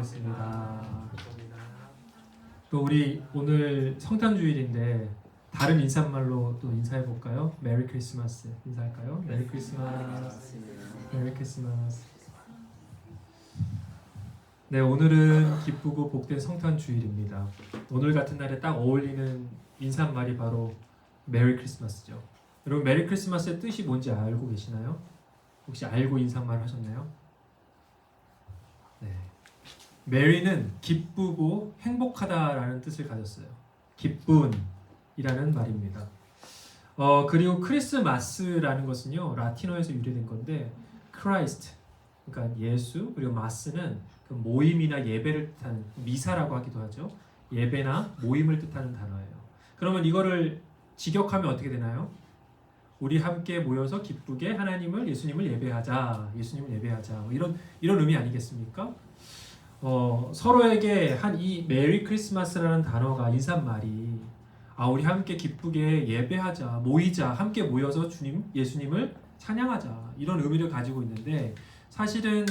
반갑습니다. 또 우리 오늘 성탄주일인데 다른 인사말로 또 인사해 볼까요? 메리 크리스마스 인사할까요? 메리 크리스마스. 메리 크리스마스. 네, 오늘은 기쁘고 복된 성탄주일입니다. 오늘 같은 날에 딱 어울리는 인사말이 바로 메리 크리스마스죠. 여러분 메리 크리스마스의 뜻이 뭔지 알고 계시나요? 혹시 알고 인사말 하셨나요? 네. 메리는 기쁘고 행복하다라는 뜻을 가졌어요. 기쁨이라는 말입니다. 그리고 크리스마스라는 것은요 라틴어에서 유래된 건데 크라이스트, 그러니까 예수, 그리고 마스는 그 모임이나 예배를 뜻하는 미사라고 하기도 하죠. 예배나 모임을 뜻하는 단어예요. 그러면 이거를 직역하면 어떻게 되나요? 우리 함께 모여서 기쁘게 하나님을, 예수님을 예배하자, 예수님을 예배하자, 뭐 이런 의미 아니겠습니까? 서로에게 한 이 메리 크리스마스라는 단어가 인사말이 우리 함께 기쁘게 예배하자, 모이자, 함께 모여서 주님, 예수님을 찬양하자 이런 의미를 가지고 있는데 사실은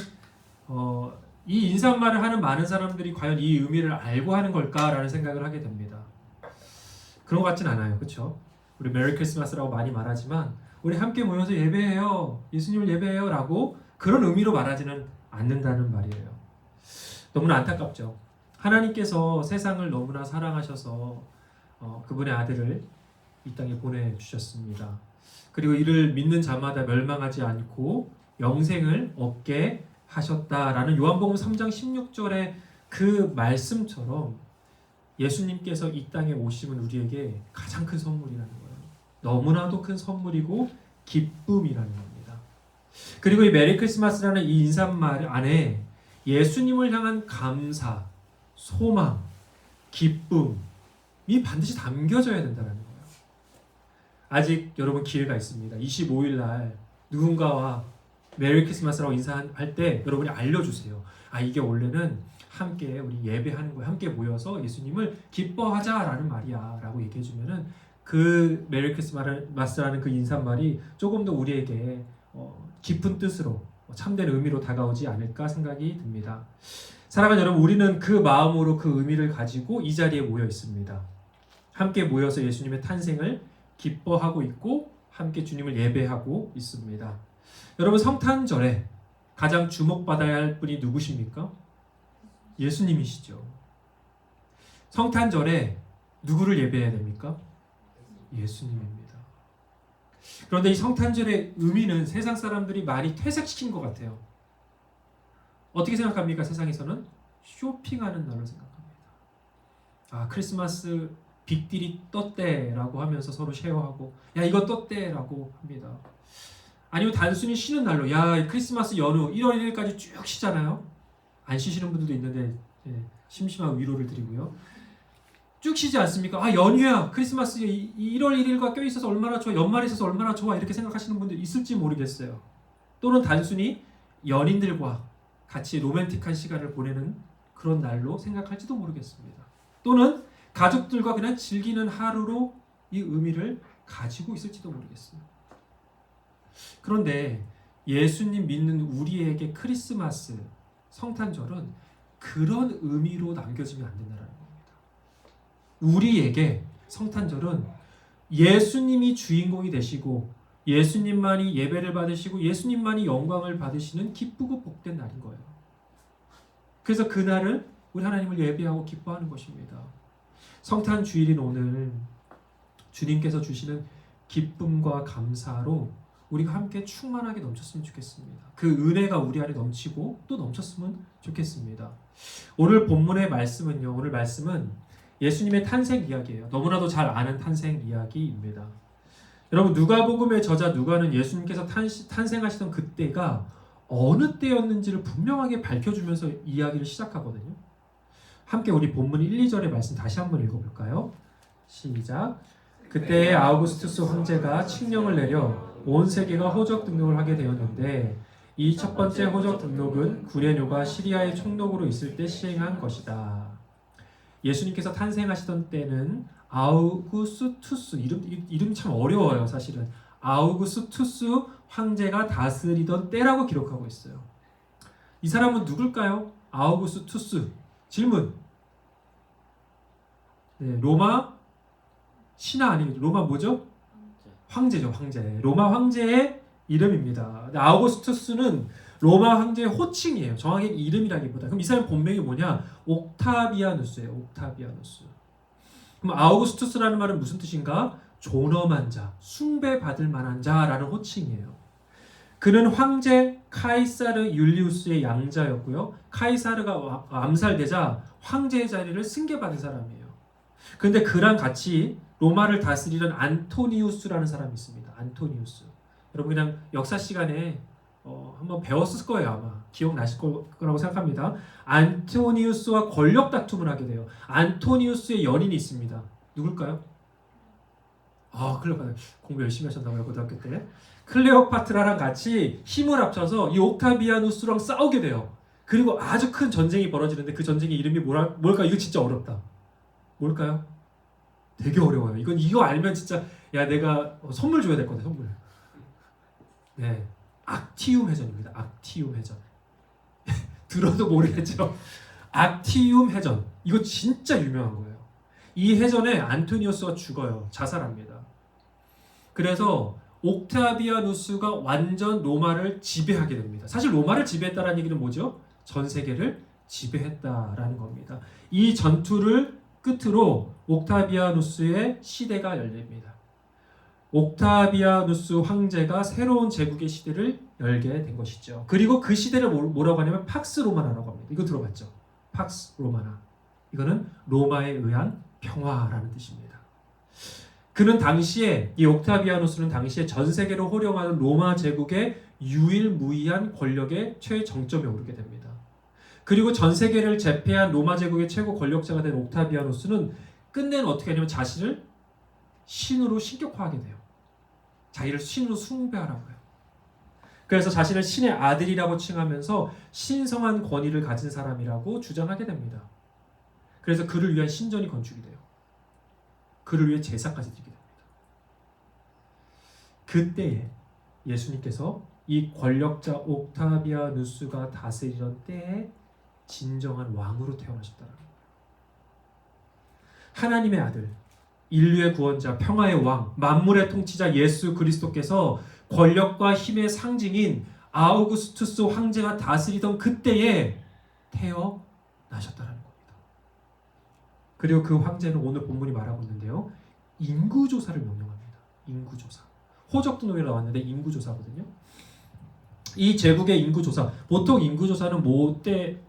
이 인사말을 하는 많은 사람들이 과연 이 의미를 알고 하는 걸까라는 생각을 하게 됩니다. 그런 것 같진 않아요, 그렇죠? 우리 메리 크리스마스라고 많이 말하지만 우리 함께 모여서 예배해요, 예수님을 예배해요라고 그런 의미로 말하지는 않는다는 말이에요. 너무나 안타깝죠. 하나님께서 세상을 너무나 사랑하셔서 그분의 아들을 이 땅에 보내주셨습니다. 그리고 이를 믿는 자마다 멸망하지 않고 영생을 얻게 하셨다라는 요한복음 3장 16절의 그 말씀처럼 예수님께서 이 땅에 오심은 우리에게 가장 큰 선물이라는 거예요. 너무나도 큰 선물이고 기쁨이라는 겁니다. 그리고 이 메리 크리스마스라는 이 인사말 안에 예수님을 향한 감사, 소망, 기쁨이 반드시 담겨져야 된다는 거예요. 아직 여러분 기회가 있습니다. 25일 날 누군가와 메리 크리스마스라고 인사할 때 여러분이 알려주세요. 이게 원래는 함께 우리 예배하는 거야. 함께 모여서 예수님을 기뻐하자라는 말이야 라고 얘기해주면은 그 메리 크리스마스라는 그 인사말이 조금 더 우리에게 깊은 뜻으로 참된 의미로 다가오지 않을까 생각이 듭니다. 사랑하는 여러분, 우리는 그 마음으로 그 의미를 가지고 이 자리에 모여 있습니다. 함께 모여서 예수님의 탄생을 기뻐하고 있고 함께 주님을 예배하고 있습니다. 여러분, 성탄절에 가장 주목받아야 할 분이 누구십니까? 예수님이시죠. 성탄절에 누구를 예배해야 됩니까? 예수님입니다. 그런데 이 성탄절의 의미는 세상 사람들이 많이 퇴색시킨 것 같아요. 어떻게 생각합니까? 세상에서는 쇼핑하는 날로 생각합니다. 크리스마스 빅딜이 떴대라고 하면서 서로 쉐어하고 야 이거 떴대라고 합니다. 아니면 단순히 쉬는 날로 야 크리스마스 연휴 1월 1일까지 쭉 쉬잖아요. 안 쉬시는 분들도 있는데 심심한 위로를 드리고요. 쭉 쉬지 않습니까? 연휴야. 크리스마스 1월 1일과 껴있어서 얼마나 좋아. 연말에 있어서 얼마나 좋아. 이렇게 생각하시는 분들 있을지 모르겠어요. 또는 단순히 연인들과 같이 로맨틱한 시간을 보내는 그런 날로 생각할지도 모르겠습니다. 또는 가족들과 그냥 즐기는 하루로 이 의미를 가지고 있을지도 모르겠어요. 그런데 예수님 믿는 우리에게 크리스마스, 성탄절은 그런 의미로 남겨지면 안 된다는 겁니다. 우리에게 성탄절은 예수님이 주인공이 되시고 예수님만이 예배를 받으시고 예수님만이 영광을 받으시는 기쁘고 복된 날인 거예요. 그래서 그날을 우리 하나님을 예배하고 기뻐하는 것입니다. 성탄 주일인 오늘 주님께서 주시는 기쁨과 감사로 우리가 함께 충만하게 넘쳤으면 좋겠습니다. 그 은혜가 우리 안에 넘치고 또 넘쳤으면 좋겠습니다. 오늘 본문의 말씀은요. 오늘 말씀은 예수님의 탄생 이야기예요. 너무나도 잘 아는 탄생 이야기입니다. 여러분 누가복음의 저자 누가는 예수님께서 탄생하시던 그때가 어느 때였는지를 분명하게 밝혀주면서 이야기를 시작하거든요. 함께 우리 본문 1, 2절의 말씀 다시 한번 읽어볼까요? 시작. 그때 아우구스투스 황제가 칙령을 내려 온 세계가 호적 등록을 하게 되었는데 이 첫 번째 호적 등록은 구레뇨가 시리아의 총독으로 있을 때 시행한 것이다. 예수님께서 탄생하시던 때는 아우구스투스 이름 참 어려워요. 사실은 아우구스투스 황제가 다스리던 때라고 기록하고 있어요. 이 사람은 누굴까요? 아우구스투스. 질문. 네, 로마 신하 아니면 로마 뭐죠? 황제죠, 황제. 로마 황제의 이름입니다. 아우구스투스는 로마 황제의 호칭이에요. 정확히 이름이라기보다. 그럼 이 사람 본명이 뭐냐? 옥타비아누스예요. 옥타비아누스. 그럼 아우구스투스라는 말은 무슨 뜻인가? 존엄한 자, 숭배받을 만한 자라는 호칭이에요. 그는 황제 카이사르 율리우스의 양자였고요. 카이사르가 암살되자 황제의 자리를 승계받은 사람이에요. 그런데 그랑 같이 로마를 다스리던 안토니우스라는 사람이 있습니다. 안토니우스. 여러분 그냥 역사 시간에 한번 배웠을 거예요. 아마 기억나실 거라고 생각합니다. 안토니우스와 권력 다툼을 하게 돼요. 안토니우스의 연인이 있습니다. 누굴까요? 클레오파트라. 공부 열심히 하셨나봐요. 고등학교 때. 클레오파트라랑 같이 힘을 합쳐서 이 옥타비아누스랑 싸우게 돼요. 그리고 아주 큰 전쟁이 벌어지는데 그 전쟁의 이름이 뭘까? 이거 진짜 어렵다. 뭘까요? 되게 어려워요. 이거 알면 진짜 내가 선물 줘야 될 거다. 선물. 네, 악티움 해전입니다. 악티움 해전. 들어도 모르겠죠. 악티움 해전. 이거 진짜 유명한 거예요. 이 해전에 안토니우스가 죽어요. 자살합니다. 그래서 옥타비아누스가 완전 로마를 지배하게 됩니다. 사실 로마를 지배했다는 얘기는 뭐죠? 전 세계를 지배했다라는 겁니다. 이 전투를 끝으로 옥타비아누스의 시대가 열립니다. 옥타비아누스 황제가 새로운 제국의 시대를 열게 된 것이죠. 그리고 그 시대를 뭐라고 하냐면 팍스 로마나라고 합니다. 이거 들어봤죠? 팍스 로마나. 이거는 로마에 의한 평화라는 뜻입니다. 그는 당시에 이 옥타비아누스는 당시에 전 세계로 호령하는 로마 제국의 유일무이한 권력의 최정점에 오르게 됩니다. 그리고 전 세계를 제패한 로마 제국의 최고 권력자가 된 옥타비아누스는 끝내는 어떻게 하냐면 자신을 신으로 신격화하게 돼요. 자기를 신으로 숭배하라고 해요. 그래서 자신을 신의 아들이라고 칭하면서 신성한 권위를 가진 사람이라고 주장하게 됩니다. 그래서 그를 위한 신전이 건축이 돼요. 그를 위해 제사까지 드리게 됩니다. 그때에 예수님께서 이 권력자 옥타비아누스가 다스리던 때에 진정한 왕으로 태어나셨다는 겁니다. 하나님의 아들, 인류의 구원자, 평화의 왕, 만물의 통치자 예수 그리스도께서 권력과 힘의 상징인 아우구스투스 황제가 다스리던 그때에 태어나셨다는 겁니다. 그리고 그 황제는 오늘 본문이 말하고 있는데요. 인구조사를 명령합니다. 인구조사. 호적등록이 나왔는데 인구조사거든요. 이 제국의 인구조사. 보통 인구조사는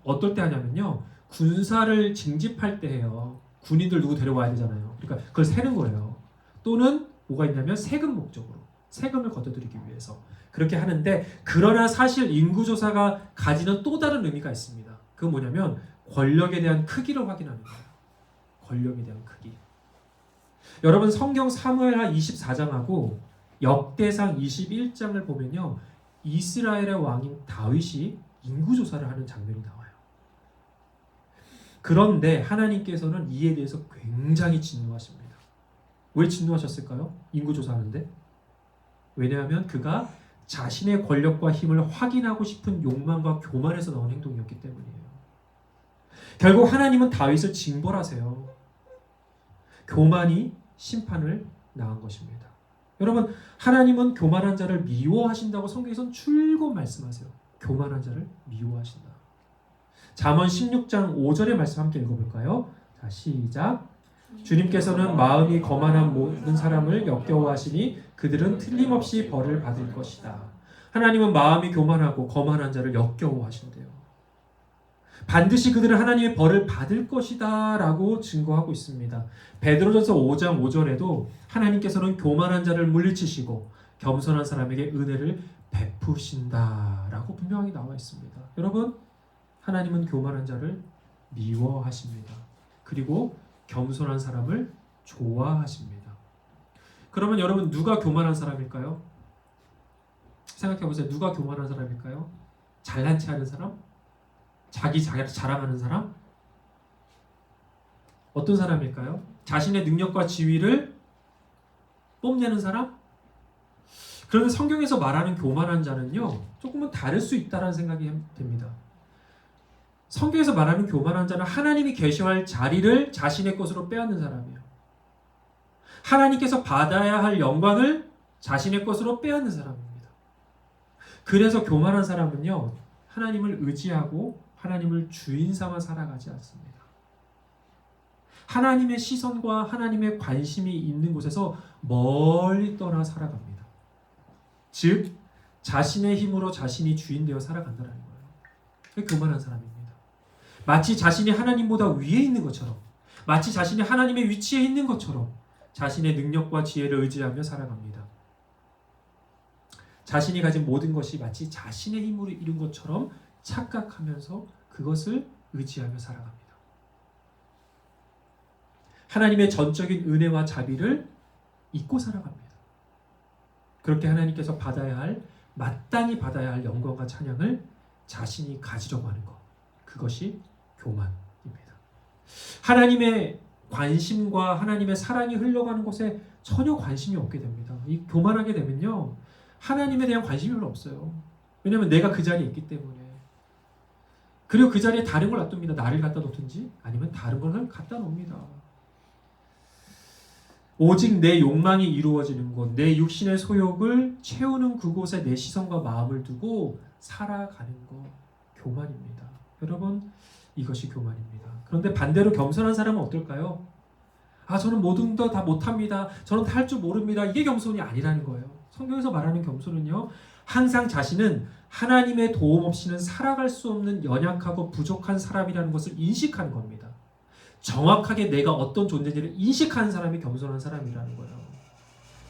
어떨 때 하냐면요. 군사를 징집할 때 해요. 군인들 누구 데려와야 되잖아요. 그러니까 그걸 세는 거예요. 또는 뭐가 있냐면 세금 목적으로. 세금을 걷어들이기 위해서. 그렇게 하는데 그러나 사실 인구조사가 가지는 또 다른 의미가 있습니다. 그건 뭐냐면 권력에 대한 크기를 확인하는 거예요. 권력에 대한 크기. 여러분 성경 사무엘하 24장하고 역대상 21장을 보면요. 이스라엘의 왕인 다윗이 인구조사를 하는 장면이 나와요. 그런데 하나님께서는 이에 대해서 굉장히 진노하십니다. 왜 진노하셨을까요? 인구조사하는데? 왜냐하면 그가 자신의 권력과 힘을 확인하고 싶은 욕망과 교만에서 나온 행동이었기 때문이에요. 결국 하나님은 다윗을 징벌하세요. 교만이 심판을 낳은 것입니다. 여러분, 하나님은 교만한 자를 미워하신다고 성경에서는 줄곧 말씀하세요. 교만한 자를 미워하신다. 잠언 16장 5절의 말씀 함께 읽어볼까요? 자, 시작. 주님께서는 마음이 거만한 모든 사람을 역겨워하시니 그들은 틀림없이 벌을 받을 것이다. 하나님은 마음이 교만하고 거만한 자를 역겨워하신대요. 반드시 그들은 하나님의 벌을 받을 것이다 라고 증거하고 있습니다. 베드로전서 5장 5절에도 하나님께서는 교만한 자를 물리치시고 겸손한 사람에게 은혜를 베푸신다 라고 분명히 나와 있습니다. 여러분, 하나님은 교만한 자를 미워하십니다. 그리고 겸손한 사람을 좋아하십니다. 그러면 여러분 누가 교만한 사람일까요? 생각해보세요. 누가 교만한 사람일까요? 잘난 체 하는 사람? 자기 자랑하는 사람? 어떤 사람일까요? 자신의 능력과 지위를 뽐내는 사람? 그런데 성경에서 말하는 교만한 자는요, 조금은 다를 수 있다는 생각이 됩니다. 성경에서 말하는 교만한 자는 하나님이 계셔할 자리를 자신의 것으로 빼앗는 사람이에요. 하나님께서 받아야 할 영광을 자신의 것으로 빼앗는 사람입니다. 그래서 교만한 사람은요, 하나님을 의지하고 하나님을 주인 삼아 살아가지 않습니다. 하나님의 시선과 하나님의 관심이 있는 곳에서 멀리 떠나 살아갑니다. 즉, 자신의 힘으로 자신이 주인 되어 살아간다는 거예요. 그게 교만한 사람입니다. 마치 자신이 하나님보다 위에 있는 것처럼, 마치 자신이 하나님의 위치에 있는 것처럼 자신의 능력과 지혜를 의지하며 살아갑니다. 자신이 가진 모든 것이 마치 자신의 힘으로 이룬 것처럼 착각하면서 그것을 의지하며 살아갑니다. 하나님의 전적인 은혜와 자비를 잊고 살아갑니다. 그렇게 하나님께서 마땅히 받아야 할 영광과 찬양을 자신이 가지려고 하는 것, 그것이 교만입니다. 하나님의 관심과 하나님의 사랑이 흘러가는 곳에 전혀 관심이 없게 됩니다. 이 교만하게 되면요, 하나님에 대한 관심이 별로 없어요. 왜냐하면 내가 그 자리에 있기 때문에. 그리고 그 자리에 다른 걸 놔둡니다. 나를 갖다 놓든지 아니면 다른 걸 갖다 놓습니다. 오직 내 욕망이 이루어지는 곳, 내 육신의 소욕을 채우는 그곳에 내 시선과 마음을 두고 살아가는 것, 교만입니다. 여러분, 이것이 교만입니다. 그런데 반대로 겸손한 사람은 어떨까요? 저는 모든 거 다 못합니다. 저는 다 할 줄 모릅니다. 이게 겸손이 아니라는 거예요. 성경에서 말하는 겸손은요, 항상 자신은 하나님의 도움 없이는 살아갈 수 없는 연약하고 부족한 사람이라는 것을 인식하는 겁니다. 정확하게 내가 어떤 존재인지를 인식하는 사람이 겸손한 사람이라는 거예요.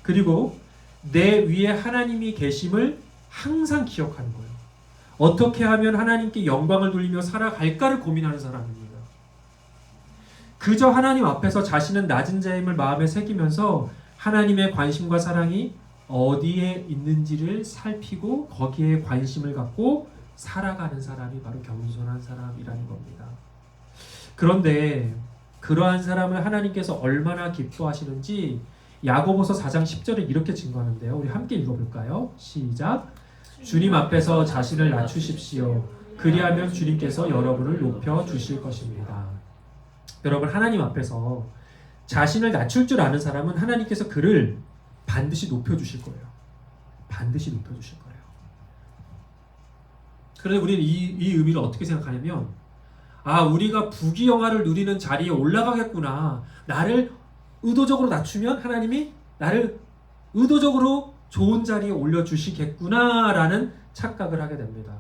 그리고 내 위에 하나님이 계심을 항상 기억하는 거예요. 어떻게 하면 하나님께 영광을 돌리며 살아갈까를 고민하는 사람입니다. 그저 하나님 앞에서 자신은 낮은 자임을 마음에 새기면서 하나님의 관심과 사랑이 어디에 있는지를 살피고 거기에 관심을 갖고 살아가는 사람이 바로 겸손한 사람이라는 겁니다. 그런데 그러한 사람을 하나님께서 얼마나 기뻐하시는지 야고보서 4장 10절에 이렇게 증거하는데요. 우리 함께 읽어볼까요? 시작. 주님 앞에서 자신을 낮추십시오. 그리하면 주님께서 여러분을 높여주실 것입니다. 여러분, 하나님 앞에서 자신을 낮출 줄 아는 사람은 하나님께서 그를 반드시 높여주실 거예요. 반드시 높여주실 거예요. 그런데 우리는 이 의미를 어떻게 생각하냐면, 우리가 부귀영화를 누리는 자리에 올라가겠구나. 나를 의도적으로 낮추면 하나님이 나를 의도적으로 좋은 자리에 올려주시겠구나라는 착각을 하게 됩니다.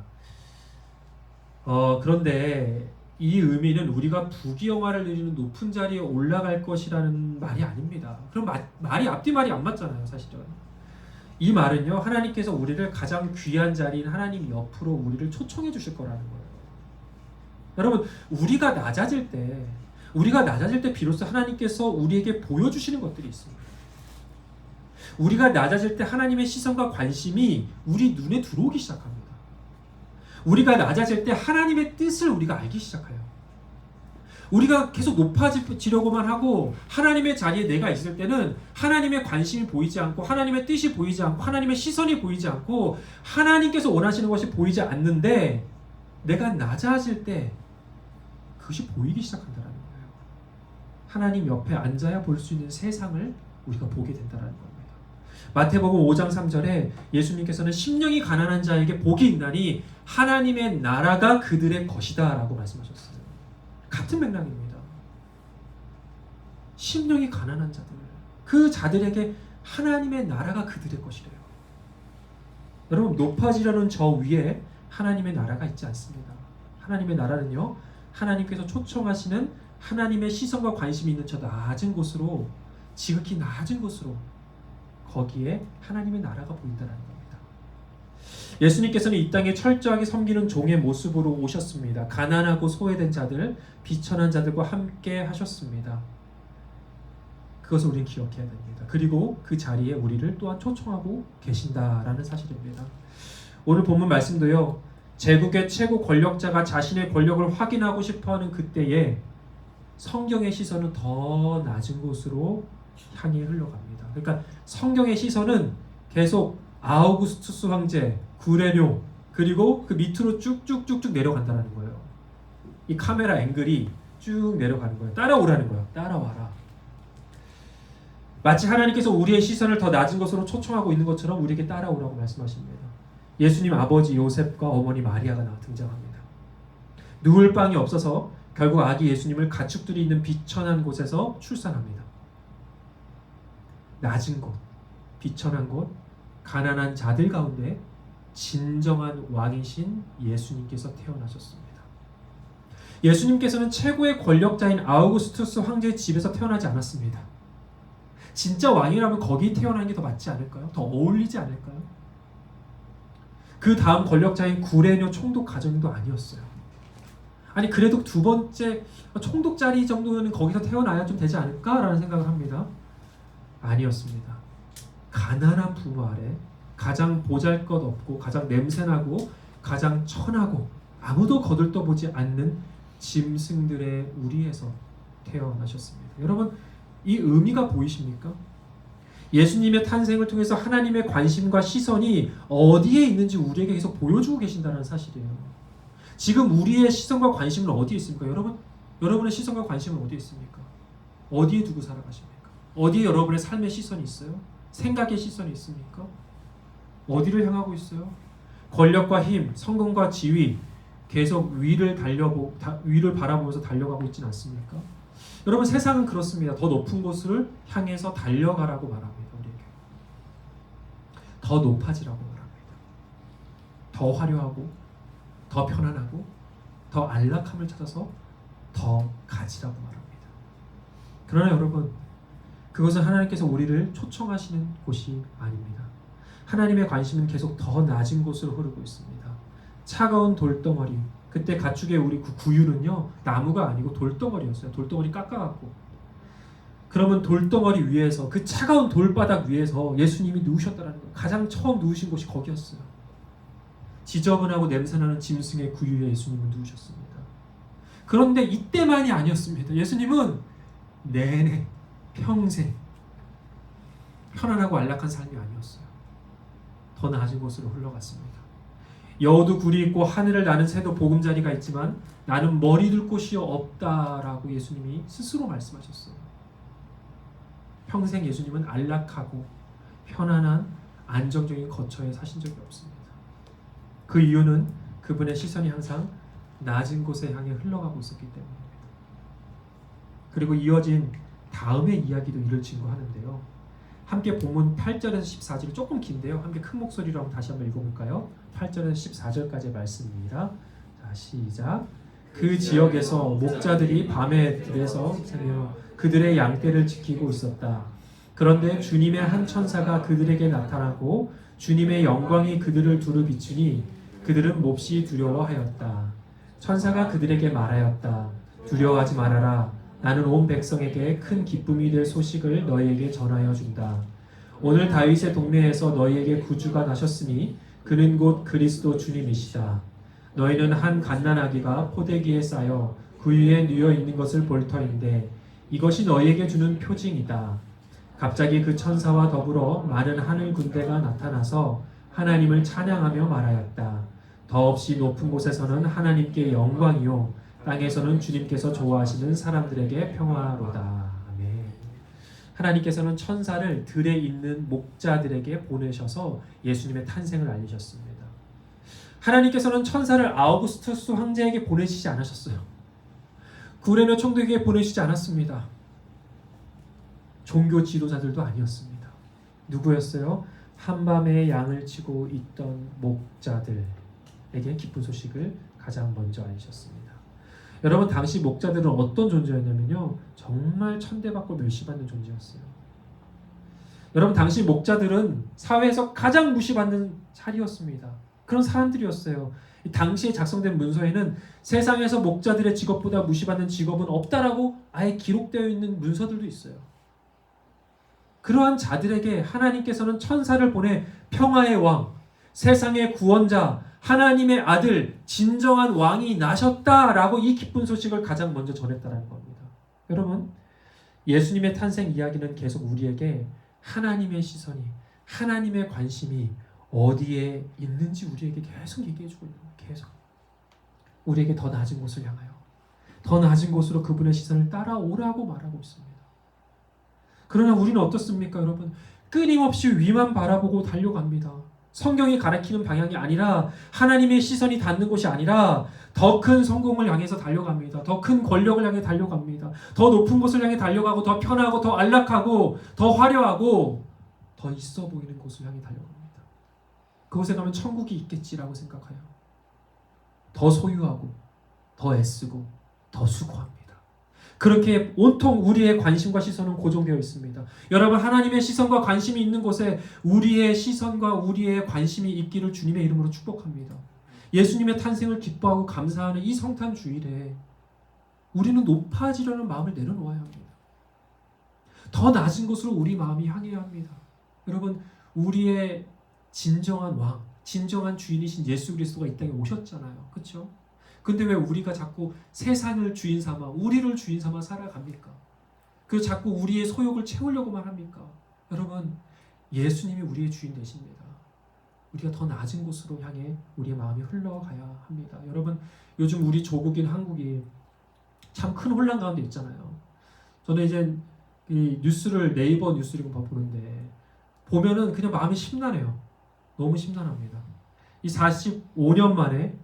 그런데 이 의미는 우리가 부귀영화를 누리는 높은 자리에 올라갈 것이라는 말이 아닙니다. 그럼 말이 앞뒤 말이 안 맞잖아요, 사실은. 이 말은요, 하나님께서 우리를 가장 귀한 자리인 하나님 옆으로 우리를 초청해 주실 거라는 거예요. 여러분, 우리가 낮아질 때 비로소 하나님께서 우리에게 보여주시는 것들이 있습니다. 우리가 낮아질 때 하나님의 시선과 관심이 우리 눈에 들어오기 시작합니다. 우리가 낮아질 때 하나님의 뜻을 우리가 알기 시작해요. 우리가 계속 높아지려고만 하고 하나님의 자리에 내가 있을 때는 하나님의 관심이 보이지 않고 하나님의 뜻이 보이지 않고 하나님의 시선이 보이지 않고 하나님께서 원하시는 것이 보이지 않는데, 내가 낮아질 때 그것이 보이기 시작한다는 거예요. 하나님 옆에 앉아야 볼 수 있는 세상을 우리가 보게 된다는 겁니다. 마태복음 5장 3절에 예수님께서는 심령이 가난한 자에게 복이 있나니 하나님의 나라가 그들의 것이다 라고 말씀하셨어요. 같은 맥락입니다. 심령이 가난한 자들, 그 자들에게 하나님의 나라가 그들의 것이래요. 여러분, 높아지려는 저 위에 하나님의 나라가 있지 않습니다. 하나님의 나라는요, 하나님께서 초청하시는 하나님의 시선과 관심이 있는 저 낮은 곳으로, 지극히 낮은 곳으로, 거기에 하나님의 나라가 보인다는 겁니다. 예수님께서는 이 땅에 철저하게 섬기는 종의 모습으로 오셨습니다. 가난하고 소외된 자들, 비천한 자들과 함께 하셨습니다. 그것을 우리는 기억해야 됩니다. 그리고 그 자리에 우리를 또한 초청하고 계신다라는 사실입니다. 오늘 본문 말씀도요, 제국의 최고 권력자가 자신의 권력을 확인하고 싶어하는 그때에 성경의 시선은 더 낮은 곳으로 향해 흘러갑니다. 그러니까 성경의 시선은 계속 아우구스투스 황제, 구레뇨, 그리고 그 밑으로 쭉쭉쭉쭉 내려간다는 거예요. 이 카메라 앵글이 쭉 내려가는 거예요. 따라오라는 거예요. 따라와라. 마치 하나님께서 우리의 시선을 더 낮은 것으로 초청하고 있는 것처럼 우리에게 따라오라고 말씀하십니다. 예수님 아버지 요셉과 어머니 마리아가 등장합니다. 누울 방이 없어서 결국 아기 예수님을 가축들이 있는 비천한 곳에서 출산합니다. 낮은 곳, 비천한 곳, 가난한 자들 가운데 진정한 왕이신 예수님께서 태어나셨습니다. 예수님께서는 최고의 권력자인 아우구스투스 황제의 집에서 태어나지 않았습니다. 진짜 왕이라면 거기 태어나는 게 더 맞지 않을까요? 더 어울리지 않을까요? 그 다음 권력자인 구레뇨 총독 가정도 아니었어요. 아니 그래도 두 번째 총독 자리 정도는 거기서 태어나야 좀 되지 않을까라는 생각을 합니다. 아니었습니다. 가난한 부모 아래 가장 보잘것없고 가장 냄새나고 가장 천하고 아무도 거들떠보지 않는 짐승들의 우리에서 태어나셨습니다. 여러분 이 의미가 보이십니까? 예수님의 탄생을 통해서 하나님의 관심과 시선이 어디에 있는지 우리에게 계속 보여주고 계신다는 사실이에요. 지금 우리의 시선과 관심은 어디에 있습니까? 여러분의 시선과 관심은 어디에 있습니까? 어디에 두고 살아가십니까? 어디에 여러분의 삶의 시선이 있어요? 생각의 시선이 있습니까? 어디를 향하고 있어요? 권력과 힘, 성공과 지위 계속 위를 바라보면서 달려가고 있지는 않습니까? 여러분 세상은 그렇습니다. 더 높은 곳을 향해서 달려가라고 말합니다. 우리에게 더 높아지라고 말합니다. 더 화려하고 더 편안하고 더 안락함을 찾아서 더 가지라고 말합니다. 그러나 여러분 그것은 하나님께서 우리를 초청하시는 곳이 아닙니다. 하나님의 관심은 계속 더 낮은 곳으로 흐르고 있습니다. 차가운 돌덩어리, 그때 가축의 우리 구유는요 나무가 아니고 돌덩어리였어요. 돌덩어리 깎아갖고 그러면 돌덩어리 위에서 그 차가운 돌바닥 위에서 예수님이 누우셨다는 거예요. 가장 처음 누우신 곳이 거기였어요. 지저분하고 냄새나는 짐승의 구유에 예수님은 누우셨습니다. 그런데 이때만이 아니었습니다. 예수님은 내내 평생 편안하고 안락한 삶이 아니었어요. 더 낮은 곳으로 흘러갔습니다. 여우도 굴이 있고 하늘을 나는 새도 보금자리가 있지만 나는 머리 둘 곳이 없다라고 예수님이 스스로 말씀하셨어요. 평생 예수님은 안락하고 편안한 안정적인 거처에 사신 적이 없습니다. 그 이유는 그분의 시선이 항상 낮은 곳에 향해 흘러가고 있었기 때문입니다. 그리고 이어진 다음의 이야기도 이를 증거하는데요. 함께 본문 8절에서 14절이 조금 긴데요. 함께 큰 목소리로 한번 다시 한번 읽어볼까요? 8절에서 14절까지의 말씀입니다. 자, 시작. 그 지역에서 목자들이 밤에 들에서 새며 그들의 양떼를 지키고 있었다. 그런데 주님의 한 천사가 그들에게 나타나고 주님의 영광이 그들을 두루 비추니 그들은 몹시 두려워하였다. 천사가 그들에게 말하였다. 두려워하지 말아라. 나는 온 백성에게 큰 기쁨이 될 소식을 너희에게 전하여 준다. 오늘 다윗의 동네에서 너희에게 구주가 나셨으니 그는 곧 그리스도 주님이시다. 너희는 한 갓난아기가 포대기에 쌓여 구유에 누워 있는 것을 볼 터인데 이것이 너희에게 주는 표징이다. 갑자기 그 천사와 더불어 많은 하늘 군대가 나타나서 하나님을 찬양하며 말하였다. 더없이 높은 곳에서는 하나님께 영광이요 땅에서는 주님께서 좋아하시는 사람들에게 평화로다. 아멘. 하나님께서는 천사를 들에 있는 목자들에게 보내셔서 예수님의 탄생을 알리셨습니다. 하나님께서는 천사를 아우구스투스 황제에게 보내시지 않으셨어요. 구레뇨 총독에게 보내시지 않았습니다. 종교 지도자들도 아니었습니다. 누구였어요? 한밤에 양을 치고 있던 목자들에게 기쁜 소식을 가장 먼저 알리셨습니다. 여러분 당시 목자들은 어떤 존재였냐면요. 정말 천대받고 멸시받는 존재였어요. 여러분 당시 목자들은 사회에서 가장 무시받는 자리였습니다. 그런 사람들이었어요. 당시에 작성된 문서에는 세상에서 목자들의 직업보다 무시받는 직업은 없다라고 아예 기록되어 있는 문서들도 있어요. 그러한 자들에게 하나님께서는 천사를 보내 평화의 왕, 세상의 구원자, 하나님의 아들, 진정한 왕이 나셨다라고 이 기쁜 소식을 가장 먼저 전했다는 겁니다. 여러분, 예수님의 탄생 이야기는 계속 우리에게 하나님의 시선이, 하나님의 관심이 어디에 있는지 우리에게 계속 얘기해주고 있는 거예요. 계속. 우리에게 더 낮은 곳을 향하여, 더 낮은 곳으로 그분의 시선을 따라오라고 말하고 있습니다. 그러나 우리는 어떻습니까, 여러분? 끊임없이 위만 바라보고 달려갑니다. 성경이 가리키는 방향이 아니라 하나님의 시선이 닿는 곳이 아니라 더 큰 성공을 향해서 달려갑니다. 더 큰 권력을 향해 달려갑니다. 더 높은 곳을 향해 달려가고 더 편하고 더 안락하고 더 화려하고 더 있어 보이는 곳을 향해 달려갑니다. 그곳에 가면 천국이 있겠지라고 생각하여 더 소유하고 더 애쓰고 더 수고합니다. 그렇게 온통 우리의 관심과 시선은 고정되어 있습니다. 여러분, 하나님의 시선과 관심이 있는 곳에 우리의 시선과 우리의 관심이 있기를 주님의 이름으로 축복합니다. 예수님의 탄생을 기뻐하고 감사하는 이 성탄 주일에 우리는 높아지려는 마음을 내려놓아야 합니다. 더 낮은 곳으로 우리 마음이 향해야 합니다. 여러분, 우리의 진정한 왕, 진정한 주인이신 예수 그리스도가 이 땅에 오셨잖아요. 그렇죠? 근데 왜 우리가 자꾸 세상을 주인 삼아, 우리를 주인 삼아 살아갑니까? 그래서 자꾸 우리의 소욕을 채우려고만 합니까? 여러분, 예수님이 우리의 주인 되십니다. 우리가 더 낮은 곳으로 향해 우리의 마음이 흘러가야 합니다. 여러분, 요즘 우리 조국인 한국이 참 큰 혼란 가운데 있잖아요. 저는 이제 이 뉴스를 네이버 뉴스를 보는데 보면은 그냥 마음이 심란해요. 너무 심란합니다. 이 45년 만에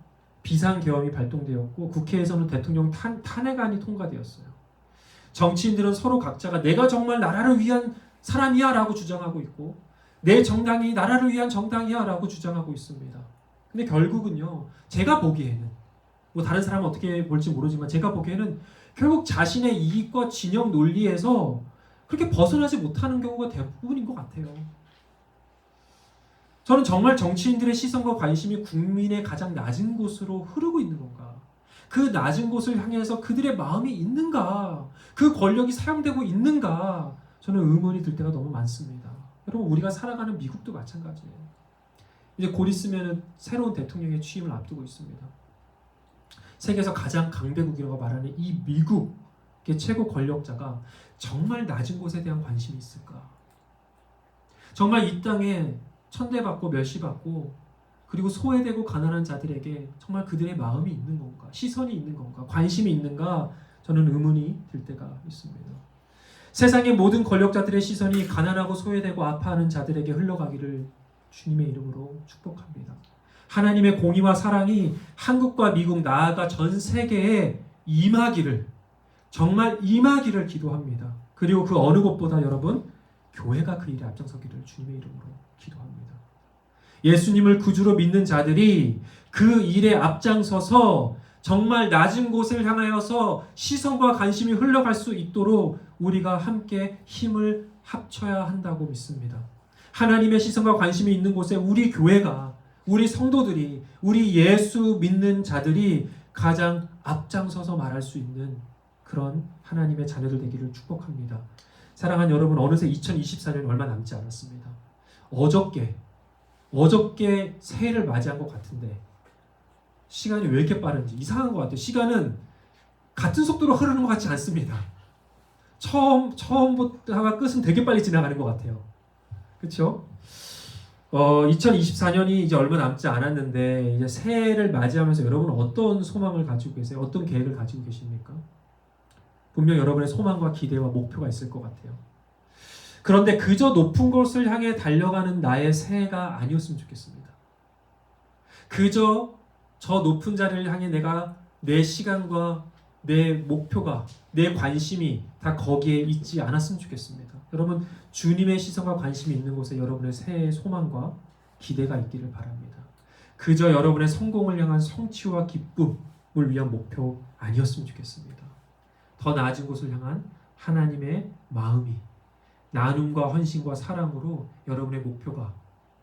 비상계엄이 발동되었고 국회에서는 대통령 탄핵안이 통과되었어요. 정치인들은 서로 각자가 내가 정말 나라를 위한 사람이야 라고 주장하고 있고 내 정당이 나라를 위한 정당이야 라고 주장하고 있습니다. 근데 결국은요, 제가 보기에는 뭐 다른 사람은 어떻게 볼지 모르지만 제가 보기에는 결국 자신의 이익과 진영 논리에서 그렇게 벗어나지 못하는 경우가 대부분인 것 같아요. 저는 정말 정치인들의 시선과 관심이 국민의 가장 낮은 곳으로 흐르고 있는 건가? 그 낮은 곳을 향해서 그들의 마음이 있는가? 그 권력이 사용되고 있는가? 저는 의문이 들 때가 너무 많습니다. 여러분, 우리가 살아가는 미국도 마찬가지예요. 이제 곧 있으면 새로운 대통령의 취임을 앞두고 있습니다. 세계에서 가장 강대국이라고 말하는 이 미국의 최고 권력자가 정말 낮은 곳에 대한 관심이 있을까? 정말 이 땅에 천대받고 멸시받고 그리고 소외되고 가난한 자들에게 정말 그들의 마음이 있는 건가? 시선이 있는 건가? 관심이 있는가? 저는 의문이 들 때가 있습니다. 세상의 모든 권력자들의 시선이 가난하고 소외되고 아파하는 자들에게 흘러가기를 주님의 이름으로 축복합니다. 하나님의 공의와 사랑이 한국과 미국 나아가 전 세계에 임하기를, 정말 임하기를 기도합니다. 그리고 그 어느 곳보다 여러분, 교회가 그 일에 앞장서기를 주님의 이름으로 기도합니다. 예수님을 구주로 믿는 자들이 그 일에 앞장서서 정말 낮은 곳을 향하여서 시선과 관심이 흘러갈 수 있도록 우리가 함께 힘을 합쳐야 한다고 믿습니다. 하나님의 시선과 관심이 있는 곳에 우리 교회가, 우리 성도들이, 우리 예수 믿는 자들이 가장 앞장서서 말할 수 있는 그런 하나님의 자녀들 되기를 축복합니다. 사랑하는 여러분, 어느새 2024년 얼마 남지 않았습니다. 어저께 새해를 맞이한 것 같은데 시간이 왜 이렇게 빠른지 이상한 것 같아요. 시간은 같은 속도로 흐르는 것 같지 않습니다. 처음부터가 끝은 되게 빨리 지나가는 것 같아요. 그렇죠? 2024년이 이제 얼마 남지 않았는데 이제 새해를 맞이하면서 여러분은 어떤 소망을 가지고 계세요? 어떤 계획을 가지고 계십니까? 분명 여러분의 소망과 기대와 목표가 있을 것 같아요. 그런데 그저 높은 곳을 향해 달려가는 나의 새해가 아니었으면 좋겠습니다. 그저 저 높은 자리를 향해 내가 내 시간과 내 목표가, 내 관심이 다 거기에 있지 않았으면 좋겠습니다. 여러분, 주님의 시선과 관심이 있는 곳에 여러분의 새해의 소망과 기대가 있기를 바랍니다. 그저 여러분의 성공을 향한 성취와 기쁨을 위한 목표 아니었으면 좋겠습니다. 더 나아진 곳을 향한 하나님의 마음이 나눔과 헌신과 사랑으로 여러분의 목표가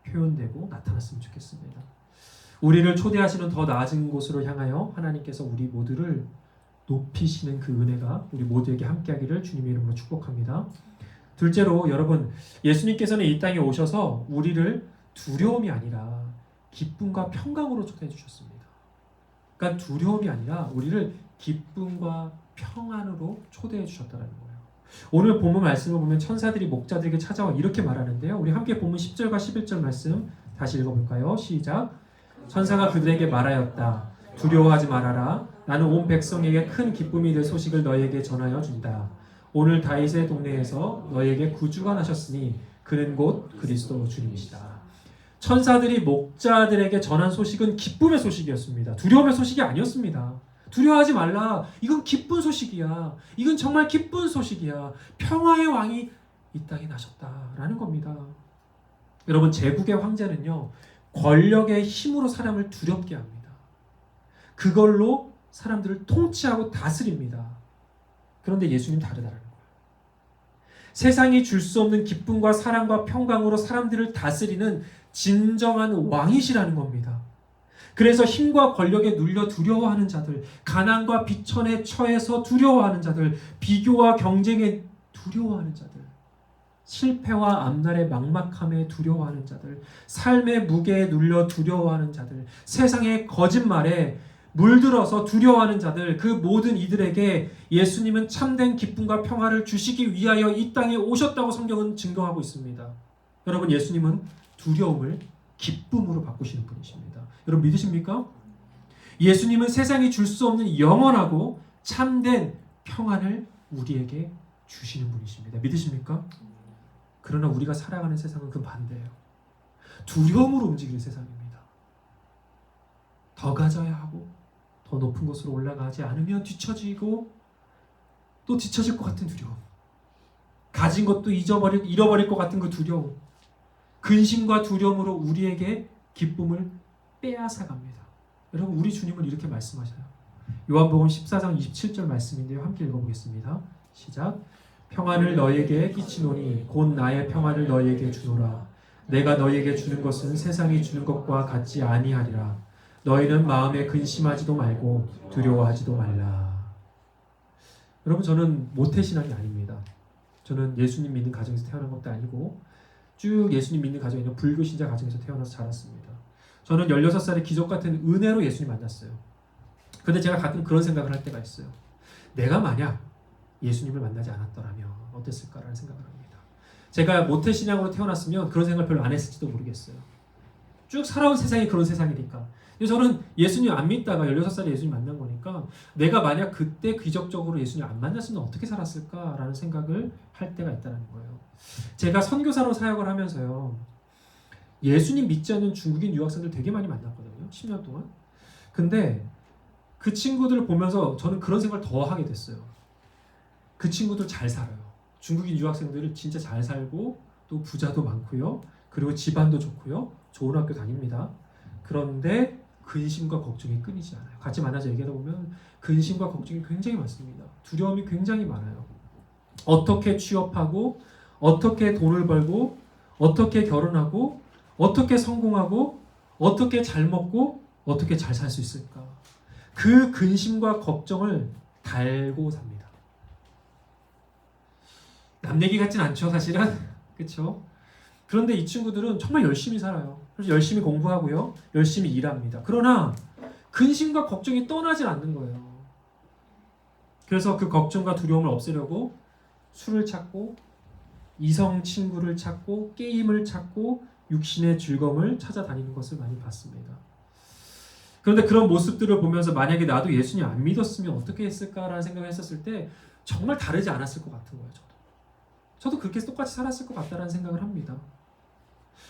표현되고 나타났으면 좋겠습니다. 우리를 초대하시는 더 나아진 곳으로 향하여 하나님께서 우리 모두를 높이시는 그 은혜가 우리 모두에게 함께하기를 주님의 이름으로 축복합니다. 둘째로 여러분, 예수님께서는 이 땅에 오셔서 우리를 두려움이 아니라 기쁨과 평강으로 초대해 주셨습니다. 그러니까 두려움이 아니라 우리를 기쁨과 평안으로 초대해 주셨다는 거예요. 오늘 본문 말씀을 보면 천사들이 목자들에게 찾아와 이렇게 말하는데요. 우리 함께 본문 10절과 11절 말씀 다시 읽어볼까요? 시작. 천사가 그들에게 말하였다. 두려워하지 말아라. 나는 온 백성에게 큰 기쁨이 될 소식을 너희에게 전하여 준다. 오늘 다윗의 동네에서 너희에게 구주가 나셨으니 그는 곧 그리스도 주님이시다. 천사들이 목자들에게 전한 소식은 기쁨의 소식이었습니다. 두려움의 소식이 아니었습니다. 두려워하지 말라. 이건 기쁜 소식이야. 이건 정말 기쁜 소식이야. 평화의 왕이 이 땅에 나셨다라는 겁니다. 여러분, 제국의 황제는요, 권력의 힘으로 사람을 두렵게 합니다. 그걸로 사람들을 통치하고 다스립니다. 그런데 예수님 다르다라는 거예요. 세상이 줄 수 없는 기쁨과 사랑과 평강으로 사람들을 다스리는 진정한 왕이시라는 겁니다. 그래서 힘과 권력에 눌려 두려워하는 자들, 가난과 비천에 처해서 두려워하는 자들, 비교와 경쟁에 두려워하는 자들, 실패와 앞날의 막막함에 두려워하는 자들, 삶의 무게에 눌려 두려워하는 자들, 세상의 거짓말에 물들어서 두려워하는 자들, 그 모든 이들에게 예수님은 참된 기쁨과 평화를 주시기 위하여 이 땅에 오셨다고 성경은 증거하고 있습니다. 여러분, 예수님은 두려움을 기쁨으로 바꾸시는 분이십니다. 여러분, 믿으십니까? 예수님은 세상이 줄 수 없는 영원하고 참된 평안을 우리에게 주시는 분이십니다. 믿으십니까? 그러나 우리가 살아가는 세상은 그 반대예요. 두려움으로 움직이는 세상입니다. 더 가져야 하고 더 높은 곳으로 올라가지 않으면 뒤처지고 또 뒤처질 것 같은 두려움, 가진 것도 잃어버릴 것 같은 그 두려움, 근심과 두려움으로 우리에게 기쁨을 빼앗아갑니다. 여러분, 우리 주님은 이렇게 말씀하셔요. 요한복음 14장 27절 말씀인데요. 함께 읽어보겠습니다. 시작. 평안을 너희에게 끼치노니 곧 나의 평안을 너희에게 주노라. 내가 너희에게 주는 것은 세상이 주는 것과 같지 아니하리라. 너희는 마음에 근심하지도 말고 두려워하지도 말라. 여러분, 저는 모태신앙이 아닙니다. 저는 예수님 믿는 가정에서 태어난 것도 아니고 쭉 예수님 믿는 가정이 있는 불교 신자 가정에서 태어나서 자랐습니다. 저는 16살에 기적 같은 은혜로 예수님 만났어요. 근데 제가 가끔 그런 생각을 할 때가 있어요. 내가 만약 예수님을 만나지 않았더라면 어땠을까라는 생각을 합니다. 제가 모태신앙으로 태어났으면 그런 생각을 별로 안 했을지도 모르겠어요. 쭉 살아온 세상이 그런 세상이니까. 근데 저는 예수님 안 믿다가 16살에 예수님 만난 거니까 내가 만약 그때 기적적으로 예수님 안 만났으면 어떻게 살았을까라는 생각을 할 때가 있다는 거예요. 제가 선교사로 사역을 하면서요, 예수님 믿지 않는 중국인 유학생들 되게 많이 만났거든요. 10년 동안. 근데 그 친구들을 보면서 저는 그런 생각을 더 하게 됐어요. 그 친구들 잘 살아요. 중국인 유학생들을 진짜 잘 살고 또 부자도 많고요. 그리고 집안도 좋고요. 좋은 학교 다닙니다. 그런데 근심과 걱정이 끊이지 않아요. 같이 만나서 얘기하다 보면 근심과 걱정이 굉장히 많습니다. 두려움이 굉장히 많아요. 어떻게 취업하고, 어떻게 돈을 벌고, 어떻게 결혼하고, 어떻게 성공하고, 어떻게 잘 먹고, 어떻게 잘 살 수 있을까? 그 근심과 걱정을 달고 삽니다. 남 얘기 같진 않죠, 사실은. 그렇죠? 그런데 이 친구들은 정말 열심히 살아요. 그래서 열심히 공부하고요, 열심히 일합니다. 그러나 근심과 걱정이 떠나질 않는 거예요. 그래서 그 걱정과 두려움을 없애려고 술을 찾고, 이성 친구를 찾고, 게임을 찾고, 육신의 즐거움을 찾아다니는 것을 많이 봤습니다. 그런데 그런 모습들을 보면서 만약에 나도 예수님 안 믿었으면 어떻게 했을까라는 생각을 했었을 때 정말 다르지 않았을 것 같은 거예요. 저도 그렇게 똑같이 살았을 것 같다는 생각을 합니다.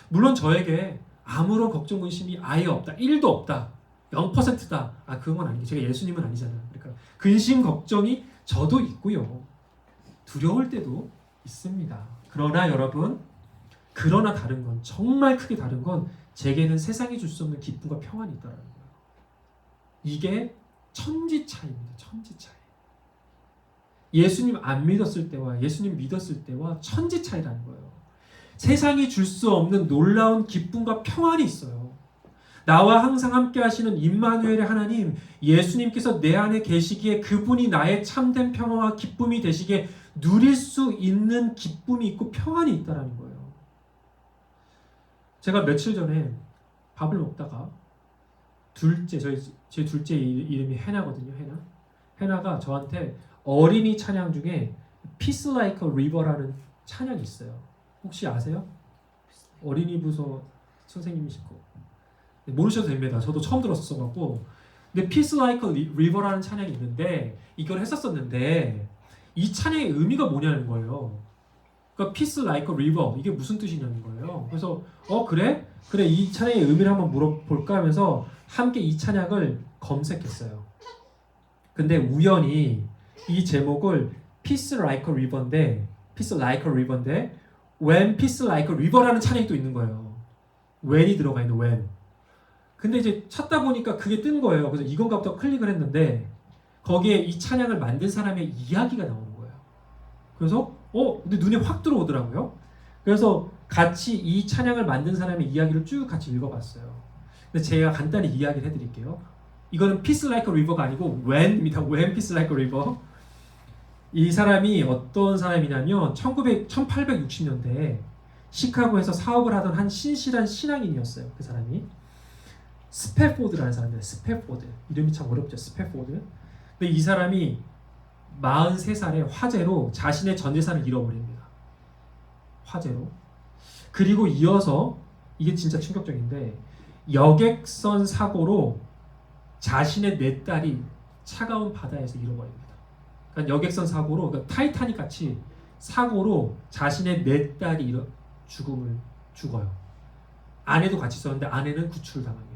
물론 저에게 아무런 걱정 근심이 아예 없다, 1도 없다, 0%다, 그건 건 아니에요. 제가 예수님은 아니잖아요. 그러니까 근심 걱정이 저도 있고요, 두려울 때도 있습니다. 그러나 여러분, 그러나 다른 건, 정말 크게 다른 건 제게는 세상이 줄 수 없는 기쁨과 평안이 있다는 거예요. 이게 천지 차이입니다. 천지 차이. 예수님 안 믿었을 때와 예수님 믿었을 때와 천지 차이라는 거예요. 세상이 줄 수 없는 놀라운 기쁨과 평안이 있어요. 나와 항상 함께 하시는 임마누엘의 하나님, 예수님께서 내 안에 계시기에 그분이 나의 참된 평화와 기쁨이 되시기에 누릴 수 있는 기쁨이 있고 평안이 있다는 거예요. 제가 며칠 전에 밥을 먹다가 제 둘째 이름이 해나거든요. 해나가 저한테 어린이 찬양 중에 Peace Like a River라는 찬양이 있어요. 혹시 아세요? 어린이 부서 선생님이시고, 모르셔도 됩니다. 저도 처음 들었었어갖고 근데 Peace Like a River라는 찬양이 있는데 이걸 했었었는데 이 찬양의 의미가 뭐냐는 거예요. 그러니까 Peace Like a River 이게 무슨 뜻이냐는 거예요. 그래서 그래? 그래 이 찬양의 의미를 한번 물어볼까 하면서 함께 이 찬양을 검색했어요. 근데 우연히 이 제목을 Peace Like a River인데 When Peace Like a River라는 찬양이 또 있는 거예요. when이 들어가 있는 when. 근데 이제 찾다 보니까 그게 뜬 거예요. 그래서 이건가 보다 클릭을 했는데 거기에 이 찬양을 만든 사람의 이야기가 나오는 거예요. 그래서 근데 눈에 확 들어오더라고요. 그래서 같이 이 찬양을 만든 사람의 이야기를 쭉 같이 읽어봤어요. 근데 제가 간단히 이야기를 해드릴게요. 이거는 Peace Like a River가 아니고 When입니다. When Peace Like a River. 이 사람이 어떤 사람이냐면 1860년대에 시카고에서 사업을 하던 한 신실한 신앙인이었어요. 그 사람이 스패포드라는 사람이에요. 스패포드 이름이 참 어렵죠. 스패포드. 근데 이 사람이 43살에 화재로 자신의 전 재산을 잃어버립니다. 화재로. 그리고 이어서 이게 진짜 충격적인데 여객선 사고로 자신의 4딸이 차가운 바다에서 잃어버립니다. 그러니까 여객선 사고로 그러니까 타이타닉 같이 사고로 자신의 4딸이 죽어요. 아내도 같이 있었는데 아내는 구출을 당합니다.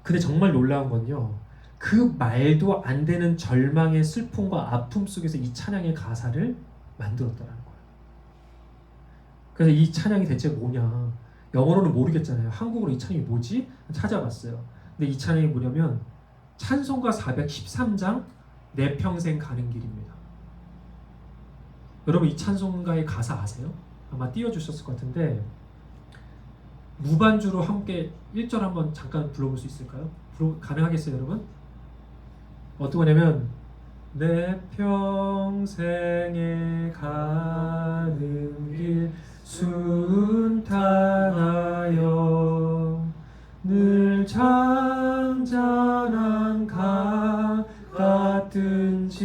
근데 정말 놀라운 건요. 그 말도 안 되는 절망의 슬픔과 아픔 속에서 이 찬양의 가사를 만들었다는 거예요. 그래서 이 찬양이 대체 뭐냐. 영어로는 모르겠잖아요. 한국어로 이 찬양이 뭐지? 찾아봤어요. 근데 이 찬양이 뭐냐면 찬송가 413장 내 평생 가는 길입니다. 여러분 이 찬송가의 가사 아세요? 아마 띄워주셨을 것 같은데 무반주로 함께 1절 한번 잠깐 불러볼 수 있을까요? 가능하겠어요 여러분? 어떤 거냐면 내 평생에 가는 길 순탄하여 늘 잔잔한 강 같은지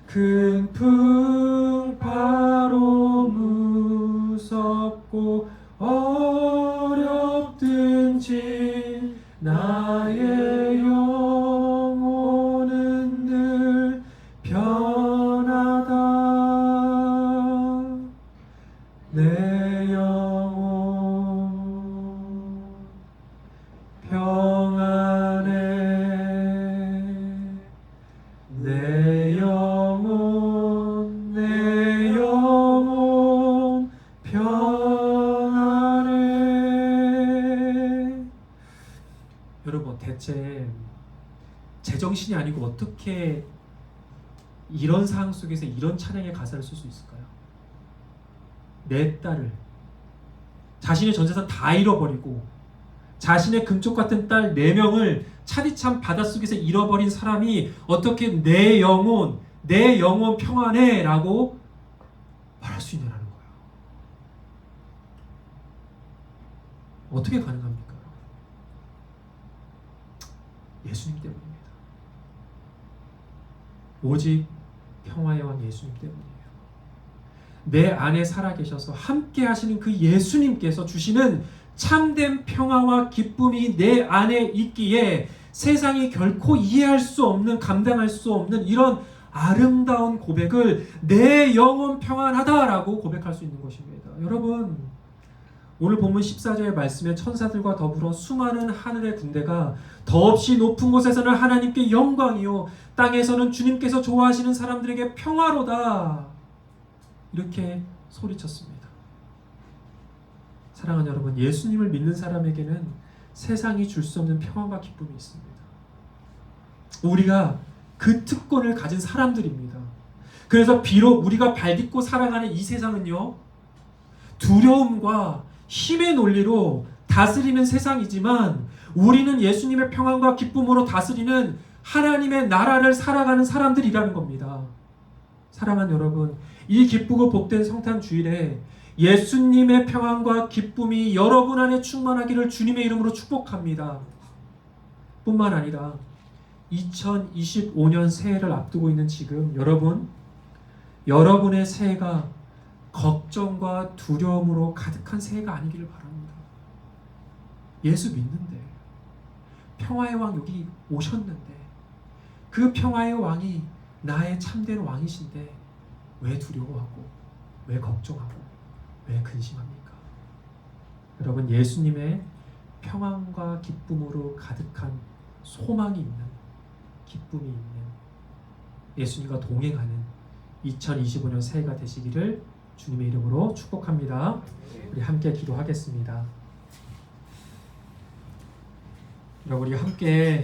큰 풍파로 무섭고 어렵든지 나의 영혼은 늘 편하다. 내 영혼 평안해. 내 영혼 평안해. 여러분 대체 제정신이 아니고 어떻게 이런 상황 속에서 이런 찬양의 가사를 쓸 수 있을까요? 내 딸을 자신의 전 재산 다 잃어버리고 자신의 금쪽 같은 딸 4명을 차디찬 바닷속에서 잃어버린 사람이 어떻게 내 영혼 평안해 라고 말할 수 있냐는 거예요. 어떻게 가능합니까? 예수님 때문입니다. 오직 평화의 왕 예수님 때문이에요. 내 안에 살아계셔서 함께 하시는 그 예수님께서 주시는 참된 평화와 기쁨이 내 안에 있기에 세상이 결코 이해할 수 없는, 감당할 수 없는 이런 아름다운 고백을 내 영혼 평안하다라고 고백할 수 있는 것입니다. 여러분 오늘 본문 14절의 말씀에 천사들과 더불어 수많은 하늘의 군대가 더없이 높은 곳에서는 하나님께 영광이요 땅에서는 주님께서 좋아하시는 사람들에게 평화로다 이렇게 소리쳤습니다. 사랑하는 여러분, 예수님을 믿는 사람에게는 세상이 줄 수 없는 평안과 기쁨이 있습니다. 우리가 그 특권을 가진 사람들입니다. 그래서 비록 우리가 발딛고 살아가는 이 세상은요 두려움과 힘의 논리로 다스리는 세상이지만 우리는 예수님의 평안과 기쁨으로 다스리는 하나님의 나라를 살아가는 사람들이라는 겁니다. 사랑하는 여러분, 이 기쁘고 복된 성탄 주일에 예수님의 평안과 기쁨이 여러분 안에 충만하기를 주님의 이름으로 축복합니다. 뿐만 아니라 2025년 새해를 앞두고 있는 지금 여러분의 새해가 걱정과 두려움으로 가득한 새해가 아니기를 바랍니다. 예수 믿는데 평화의 왕 여기 오셨는데 그 평화의 왕이 나의 참된 왕이신데 왜 두려워하고 왜 걱정하고 왜 근심합니까? 여러분, 예수님의 평안과 기쁨으로 가득한 소망이 있는, 기쁨이 있는, 예수님과 동행하는 2025년 새해가 되시기를 주님의 이름으로 축복합니다. 우리 함께 기도하겠습니다. 우리 함께